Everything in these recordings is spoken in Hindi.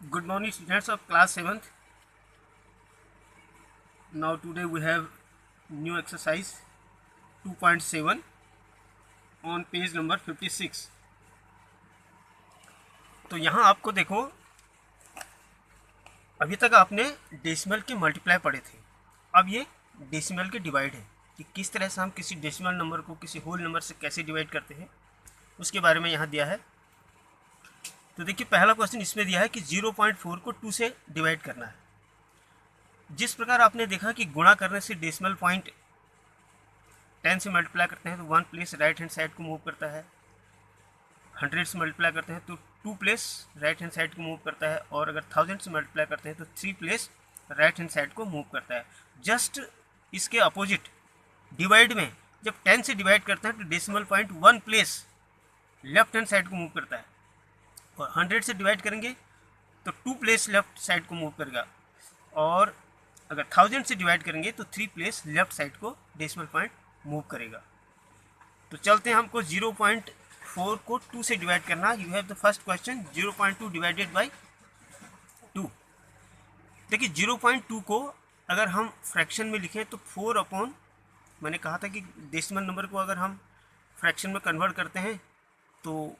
Good morning, students of class 7th. Now today we have new exercise 2.7 on page number 56. तो यहाँ आपको देखो, अभी तक आपने डेसिमल के मल्टीप्लाई पढ़े थे। अब ये डेसिमल के डिवाइड है कि किस तरह से हम किसी डेसिमल नंबर को किसी होल नंबर से कैसे डिवाइड करते हैं, उसके बारे में यहाँ दिया है। तो देखिए, पहला क्वेश्चन इसमें दिया है कि 0.4 को 2 से डिवाइड करना है। जिस प्रकार आपने देखा कि गुणा करने से डेसिमल पॉइंट 10 से मल्टीप्लाई करते हैं तो 1 प्लेस राइट हैंड साइड को मूव करता है, 100 से मल्टीप्लाई करते हैं तो 2 प्लेस राइट हैंड साइड को मूव करता है, और अगर 1000 से मल्टीप्लाई करते हैं तो 3 प्लेस राइट हैंड साइड को मूव करता है। जस्ट इसके अपोजिट डिवाइड में जब 10 से डिवाइड करते हैं तो decimal point 1 place left hand side को मूव करता है, और 100 से डिवाइड करेंगे तो 2 प्लेस लेफ्ट साइड को मूव करेगा, और अगर 1000 से डिवाइड करेंगे तो 3 प्लेस लेफ्ट साइड को डेसिमल पॉइंट मूव करेगा। तो चलते हैं, हमको 0.4 को 2 से डिवाइड करना। You have the first question 0.2 divided by 2। देखिए, 0.2 को अगर हम फ्रैक्शन में लिखें तो 4 अपॉन, मैंने कहा था कि डेसिमल नंबर को अगर हम फ्रैक्शन में कन्वर्ट करते हैं तो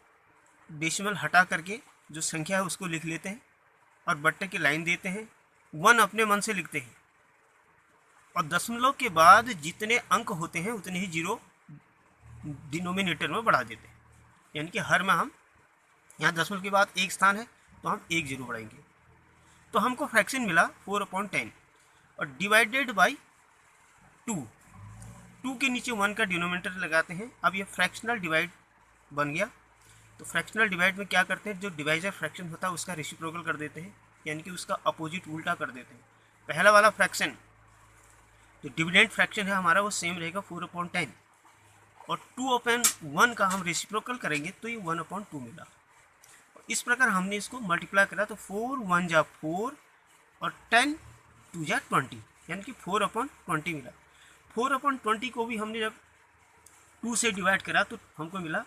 डेसिमल हटा करके जो संख्या है उसको लिख लेते हैं और बट्टे की लाइन देते हैं, 1 अपने मन से लिखते हैं, और दशमलव के बाद जितने अंक होते हैं उतने ही जीरो डिनोमिनेटर में बढ़ा देते हैं। यानी कि हर में हम यहाँ दशमलव के बाद एक स्थान है तो हम एक जीरो बढ़ाएंगे। तो हमको फ्रैक्शन मिला 4/10 और डिवाइडेड बाई 2 के नीचे 1 का डिनोमिनेटर लगाते हैं। अब ये फ्रैक्शनल डिवाइड बन गया। तो फ्रैक्शनल डिवाइड में क्या करते हैं, जो डिवाइजर फ्रैक्शन होता है उसका रेसिप्रोकल कर देते हैं, यानी कि उसका अपोजिट उल्टा कर देते हैं। पहला वाला फ्रैक्शन जो डिविडेंड फ्रैक्शन है हमारा वो सेम रहेगा 4/10, और 2/1 का हम रेसिप्रोकल करेंगे तो ये 1/2 मिला। इस प्रकार हमने इसको मल्टीप्लाई करा तो 4 1 जा 4 और 10 2 जा 20, यानी कि 4/20 मिला। 4/20 को भी हमने जब 2 से डिवाइड करा तो हमको मिला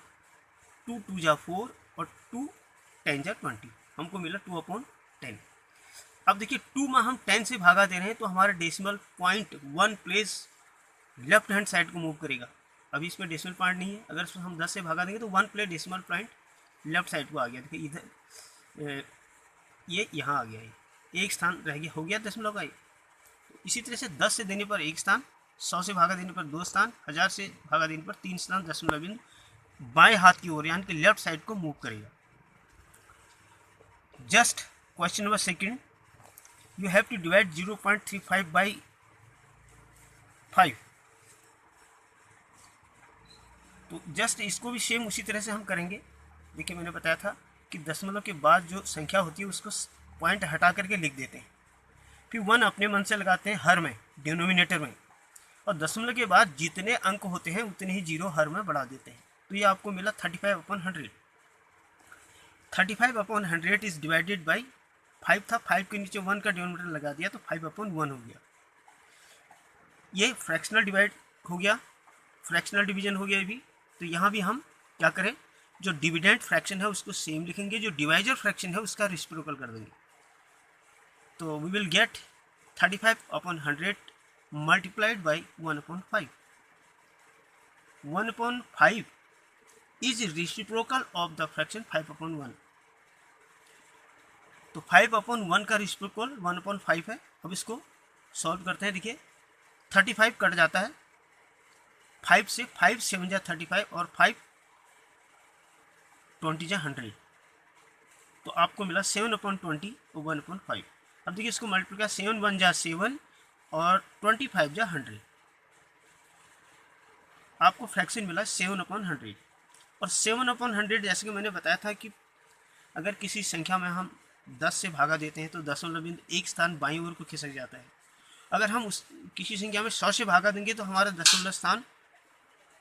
2 2 जा 4 और 2 10 जा 20, हमको मिला 2/10। अब देखिए, 2 में हम 10 से भागा दे रहे हैं तो हमारा decimal point 1 place left hand side को मूव करेगा। अभी इसमें डेसिमल पॉइंट नहीं है, अगर हम 10 से भागा देंगे तो 1 place decimal point left side को आ गया। देखिए इधर ये यहाँ आ गया, ये एक स्थान रह गया, हो गया दशमलव का। इसी तरह से 10 से देने पर एक स्थान, 100 से भागा देने पर 2 स्थान, 1000 से भागा देने पर 3 स्थान दशमलव बिंदु बाएं हाथ की ओर यानी कि लेफ्ट साइड को मूव करेगा। Just question number second, you have to divide 0.35 by 5। तो जस्ट इसको भी सेम उसी तरह से हम करेंगे। देखिए, मैंने बताया था कि दशमलव के बाद जो संख्या होती है उसको पॉइंट हटा करके लिख देते हैं, फिर 1 अपने मन से लगाते हैं हर में, डिनोमिनेटर में, और दशमलव के बाद जितने अंक होते हैं उतने ही जीरो हर में बढ़ा देते हैं। तो ये आपको मिला 35/100। 35/100 इज डिवाइडेड बाई 5 था, 5 के नीचे 1 का डिनोमिनेटर लगा दिया तो 5/1 हो गया। ये फ्रैक्शनल डिवाइड हो गया, फ्रैक्शनल डिवीजन हो गया ये भी। तो यहाँ भी हम क्या करें, जो डिविडेंड फ्रैक्शन है उसको सेम लिखेंगे, जो डिवाइजर फ्रैक्शन है उसका रेसिप्रोकल कर देंगे। तो we will get 35/100 multiplied by 1/5। 1/5 is reciprocal of the fraction 5/1। तो 5/1 का रेसिप्रोकल 1/5 है। अब इसको सॉल्व करते हैं। देखिए, 35 कट जाता है 5 से, 5 7 जा 35 और 5 20 जा 100, तो आपको मिला 7/20 और 1/5। अब देखिए, इसको मल्टीप्लाई 7 1 जा 7 और 25 जा 100, आपको फ्रैक्शन मिला 7/100। और 7/100 जैसे कि मैंने बताया था कि अगर किसी संख्या में हम 10 से भागा देते हैं तो दशमलव बिंदु एक स्थान बाईं ओर को खिसक जाता है। अगर हम उस किसी संख्या में 100 से भागा देंगे तो हमारा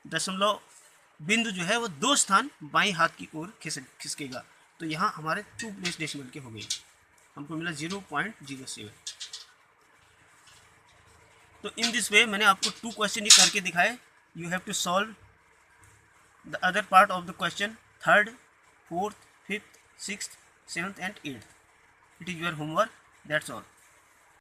दशमलव बिंदु जो है वो 2 स्थान बाईं हाथ की ओर खिसकेगा। तो यहाँ हमारे 2 प्लेस डेसिमल के हो गए, हमको मिला 0.07। तो इन दिस वे मैंने आपको 2 क्वेश्चन करके दिखाए। You have to solve the other part of the question, 3rd, 4th, 5th, 6th, 7th and 8th। It is your homework, that's all.